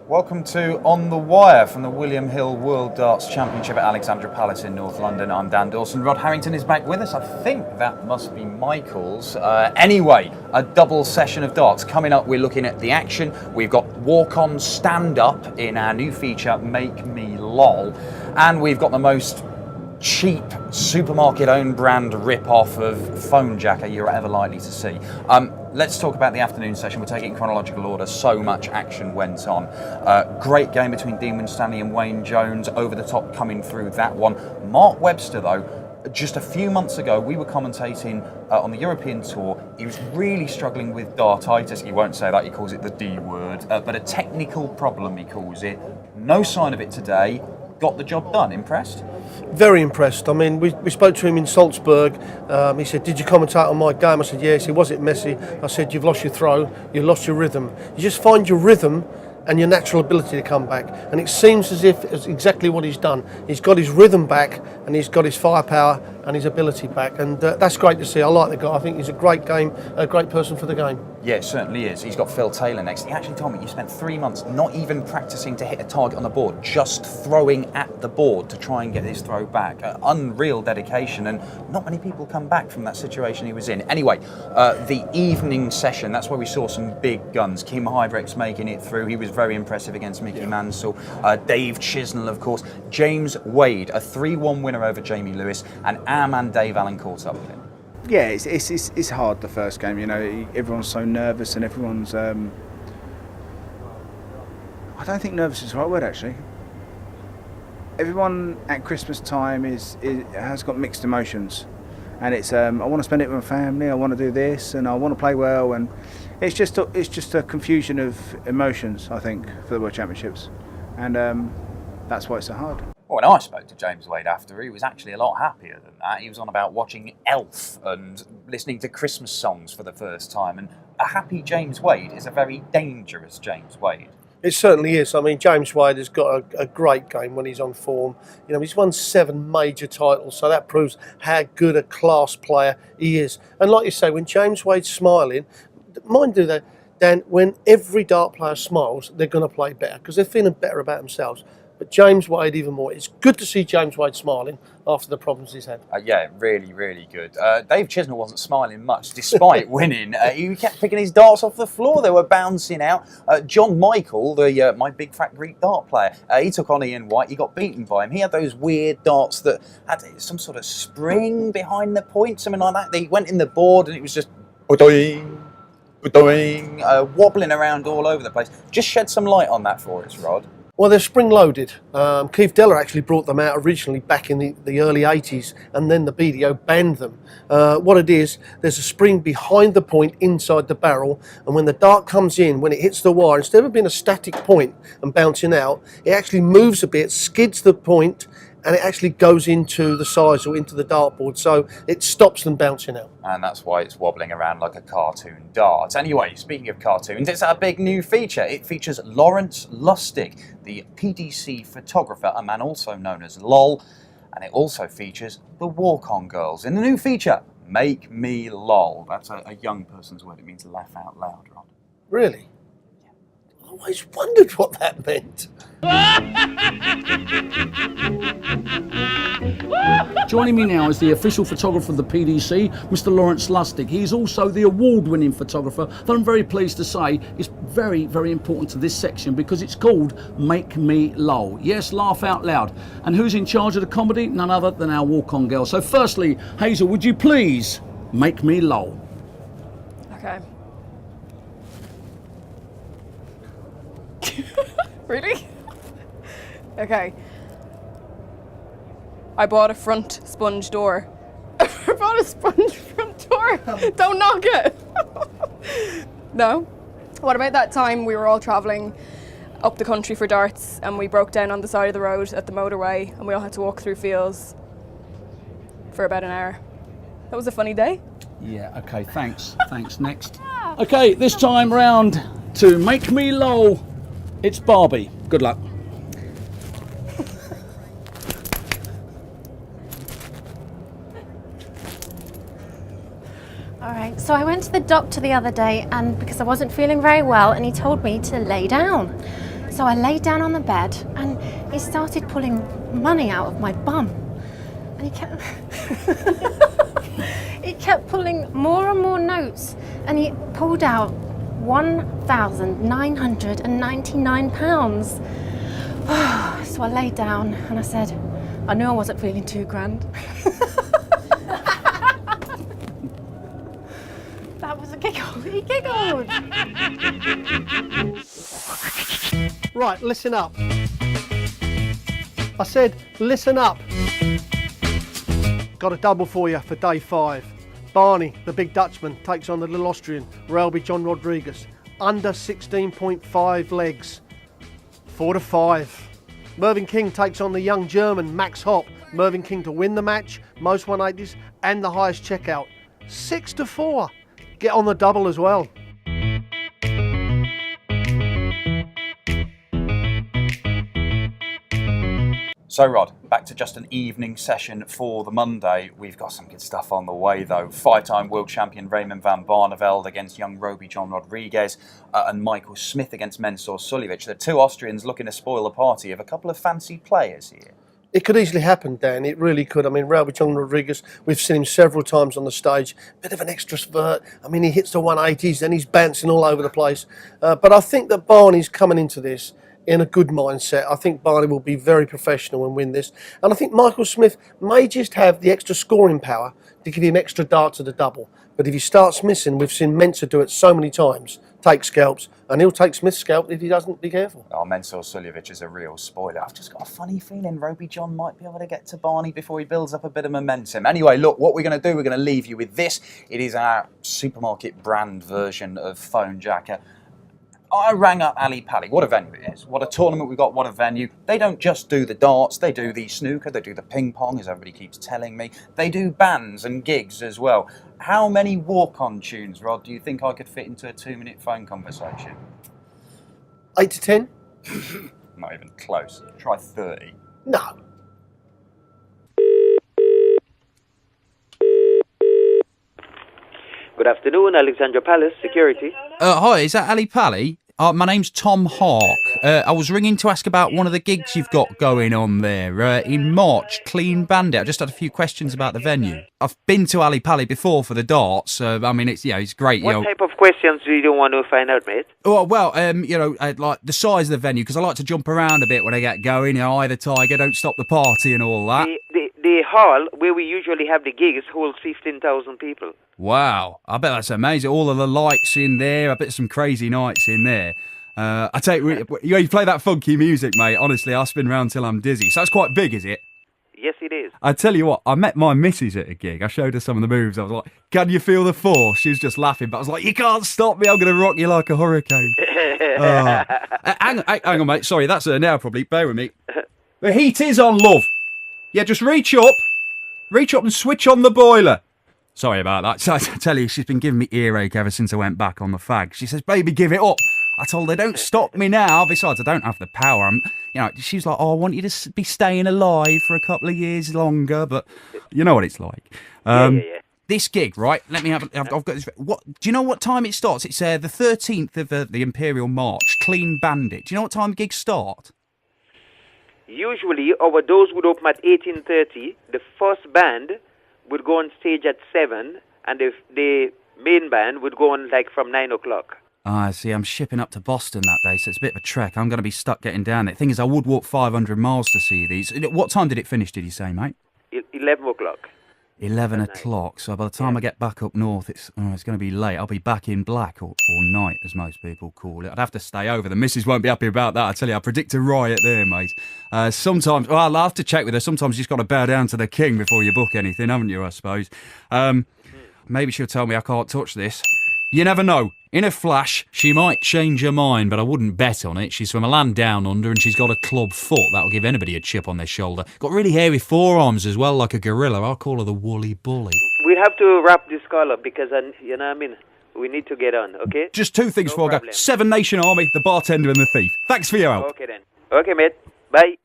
Welcome to On the Wire from the William Hill World Darts Championship at Alexandra Palace in North London. I'm Dan Dawson. Rod Harrington is back with us. I think that must be Michael's. Anyway, a double session of darts. Coming up, we're looking at the action. We've got walk-on stand-up in our new feature, Make Me LOL. And we've got the most cheap supermarket own brand rip-off of Fonejacker you're ever likely to see. Let's talk about the afternoon session. We'll take it in chronological order. So much action went on. Great game between Dean Winstanley and Wayne Jones, over the top coming through that one. Mark Webster, though, just a few months ago, we were commentating on the European Tour. He was really struggling with dartitis. He won't say that, he calls it the D word, but a technical problem, he calls it. No sign of it today. Got the job done. Impressed? Very impressed. I mean, we spoke to him in Salzburg. He said, "Did you commentate on my game?" I said, "Yes." He said, "Was it messy?" I said, "You've lost your throw, you lost your rhythm. You just find your rhythm and your natural ability to come back." And it seems as if it's exactly what he's done. He's got his rhythm back and he's got his firepower and his ability back. And that's great to see. I like the guy. I think he's a great person for the game. Yeah, it certainly is. He's got Phil Taylor next. He actually told me you spent 3 months not even practicing to hit a target on the board, just throwing at the board to try and get his throw back. Unreal dedication, and not many people come back from that situation he was in. Anyway, the evening session, that's where we saw some big guns. Kim Heidrecht's making it through. He was very impressive against Mickey Mansell. Dave Chisnell, of course. James Wade, a 3-1 winner over Jamie Lewis, and our man Dave Allen caught up with him. Yeah, it's hard, the first game, you know, everyone's so nervous and everyone's, I don't think nervous is the right word actually. Everyone at Christmas time has got mixed emotions, and it's, I want to spend it with my family, I want to do this, and I want to play well, and it's just a confusion of emotions, I think, for the World Championships, and that's why it's so hard. Well, when I spoke to James Wade after, he was actually a lot happier than that. He was on about watching Elf and listening to Christmas songs for the first time. And a happy James Wade is a very dangerous James Wade. It certainly is. I mean, James Wade has got a great game when he's on form. You know, he's won 7 major titles, so that proves how good a class player he is. And like you say, when James Wade's smiling, mind you that, Dan, when every dart player smiles, they're going to play better because they're feeling better about themselves. But James Wade even more. It's good to see James Wade smiling after the problems he's had. Yeah, really, really good. Dave Chisnell wasn't smiling much, despite winning. He kept picking his darts off the floor. They were bouncing out. John Michael, my big fat Greek dart player, he took on Ian White. He got beaten by him. He had those weird darts that had some sort of spring behind the point, something like that. They went in the board and it was just wobbling around all over the place. Just shed some light on that for us, Rod. Well, they're spring-loaded. Keith Deller actually brought them out originally back in the early 80s, and then the BDO banned them. What it is, there's a spring behind the point inside the barrel, and when the dart comes in, when it hits the wire, instead of being a static point and bouncing out, it actually moves a bit, skids the point, and it actually goes into the size or into the dartboard, so it stops them bouncing out. And that's why it's wobbling around like a cartoon dart. Anyway, speaking of cartoons, it's our big new feature. It features Lawrence Lustig, the PDC photographer, a man also known as LOL, and it also features the walk-on girls in the new feature, Make Me LOL. That's a young person's word. It means laugh out loud, Rod. Really? I always wondered what that meant. Joining me now is the official photographer of the PDC, Mr. Lawrence Lustig. He's also the award-winning photographer that I'm very pleased to say is very, very important to this section because it's called Make Me LOL. Yes, laugh out loud. And who's in charge of the comedy? None other than our walk-on girl. So firstly, Hazel, would you please make me lol? Okay. Really? Okay. I bought a front sponge door. I bought a sponge front door. Don't knock it. No. What about that time we were all travelling up the country for darts and we broke down on the side of the road at the motorway and we all had to walk through fields for about an hour? That was a funny day. Yeah, okay, thanks. Thanks, next. Okay, this time round to make me lol, it's Barbie. Good luck. All right, so I went to the doctor the other day and because I wasn't feeling very well and he told me to lay down. So I lay down on the bed and he started pulling money out of my bum. And he kept he kept pulling more and more notes, and he pulled out £1,999. So I lay down and I said, I knew I wasn't feeling £2,000. That was a giggle. He giggled. Right, listen up. I said, listen up. Got a double for you for day 5. Barney, the big Dutchman, takes on the little Austrian, Relby John Rodriguez. Under 16.5 legs. 4-5. Mervyn King takes on the young German, Max Hopp. Mervyn King to win the match, most 180s, and the highest checkout. 6-4. Get on the double as well. So Rod, back to just an evening session for the Monday. We've got some good stuff on the way though. 5-time world champion Raymond van Barneveld against young Roby John Rodriguez and Michael Smith against Mensur Suljovic. The two Austrians looking to spoil the party of a couple of fancy players here. It could easily happen, Dan. It really could. I mean, Roby John Rodriguez, we've seen him several times on the stage. Bit of an extrovert. I mean, he hits the 180s and he's bouncing all over the place. But I think that Barney's coming into this in a good mindset. I think Barney will be very professional and win this. And I think Michael Smith may just have the extra scoring power to give him extra darts at the double. But if he starts missing, we've seen Mensur do it so many times, take scalps, and he'll take Smith's scalp if he doesn't be careful. Oh, Mensur Suljovic is a real spoiler. I've just got a funny feeling Roby John might be able to get to Barney before he builds up a bit of momentum. Anyway, look, what we're going to do, we're going to leave you with this. It is our supermarket brand version of Fonejacker. I rang up Ali Pally. What a venue it is. What a tournament we've got, what a venue. They don't just do the darts, they do the snooker, they do the ping pong, as everybody keeps telling me. They do bands and gigs as well. How many walk-on tunes, Rod, do you think I could fit into a 2-minute phone conversation? 8 to 10? Not even close. Try 30. No. Good afternoon, Alexandra Palace Security. Hi, is that Ali Pally? My name's Tom Hawk. I was ringing to ask about one of the gigs you've got going on there in March, Clean Bandit. I just had a few questions about the venue. I've been to Ali Pally before for the darts. I mean, it's it's great. What type of questions do you want to find out, mate? Oh, well, like the size of the venue, because I like to jump around a bit when I get going. Eye the tiger, don't stop the party and all that. The hall where we usually have the gigs holds 15,000 people. Wow, I bet that's amazing. All of the lights in there. I bet some crazy nights in there. I tell you play that funky music, mate. Honestly, I'll spin round till I'm dizzy. So that's quite big, is it? Yes, it is. I tell you what, I met my missus at a gig. I showed her some of the moves. I was like, can you feel the force? She was just laughing, but I was like, you can't stop me. I'm going to rock you like a hurricane. Hang on, mate. Sorry, that's her now, probably. Bear with me. The heat is on, love. Yeah, just reach up and switch on the boiler. Sorry about that. So I tell you, she's been giving me earache ever since I went back on the fag. She says, baby, give it up. I told her, don't stop me now. Besides, I don't have the power. She's like, oh, I want you to be staying alive for a couple of years longer. But you know what it's like. Yeah. This gig, right? Let me have. I've got this. What? Do you know what time it starts? It's the 13th of the Imperial March. Clean Bandit. Do you know what time gigs start? Usually, our doors would open at 18:30. The first band would go on stage at 7, and the main band would go on from 9 o'clock. Ah, see, I'm shipping up to Boston that day, so it's a bit of a trek. I'm going to be stuck getting down there. The thing is, I would walk 500 miles to see these. What time did it finish, did you say, mate? 11 o'clock. 11 o'clock, so by the time I get back up north, it's going to be late. I'll be back in black, or night, as most people call it. I'd have to stay over. The missus won't be happy about that, I tell you. I predict a riot there, mate. Sometimes, I'll have to check with her. Sometimes you just got to bow down to the king before you book anything, haven't you, I suppose? Maybe she'll tell me I can't touch this. You never know. In a flash, she might change her mind, but I wouldn't bet on it. She's from a land down under, and she's got a club foot. That'll give anybody a chip on their shoulder. Got really hairy forearms as well, like a gorilla. I'll call her the woolly bully. We'll have to wrap this call up because, you know what I mean? We need to get on, okay? Just two things before I go. Seven Nation Army, the bartender and the thief. Thanks for your help. Okay, then. Okay, mate. Bye.